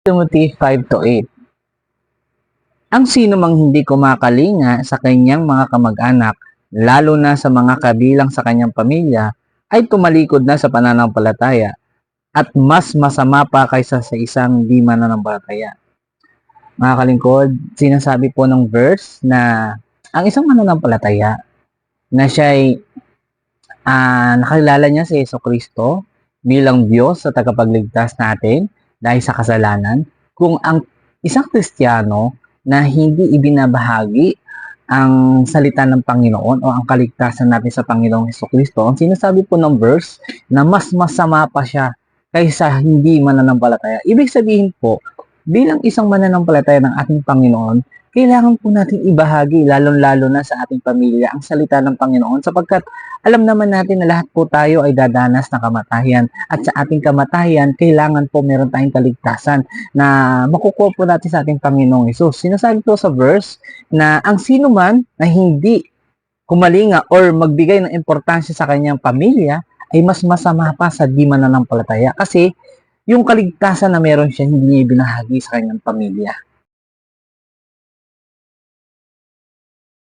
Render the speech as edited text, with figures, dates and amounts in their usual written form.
Timothy 5:8. Ang sino mang hindi kumakalinga sa kanyang mga kamag-anak, lalo na sa mga kabilang sa kanyang pamilya, ay tumalikod na sa pananampalataya at mas masama pa kaysa sa isang di mananampalataya. Mga kalingkod, sinasabi po ng verse na ang isang mananampalataya na siya'y nakilala niya si Jesucristo bilang Diyos sa tagapagligtas natin dahil sa kasalanan, kung ang isang Kristiyano na hindi ibinabahagi ang salita ng Panginoon o ang kaligtasan natin sa Panginoong Jesucristo, ang sinasabi po ng verse na mas masama pa siya kaysa hindi mananampalataya. Ibig sabihin po, bilang isang mananampalataya ng ating Panginoon, kailangan po natin ibahagi, lalong-lalo na sa ating pamilya, ang salita ng Panginoon sapagkat alam naman natin na lahat po tayo ay dadanas ng kamatayan at sa ating kamatayan, kailangan po meron tayong kaligtasan na makukuha po natin sa ating Panginoong Hesus. Sinasabi po sa verse na ang sino man na hindi kumalinga or magbigay ng importansya sa kanyang pamilya ay mas masama pa sa di mananampalataya kasi yung kaligtasan na meron siya hindi niya ibinahagi sa kanyang pamilya.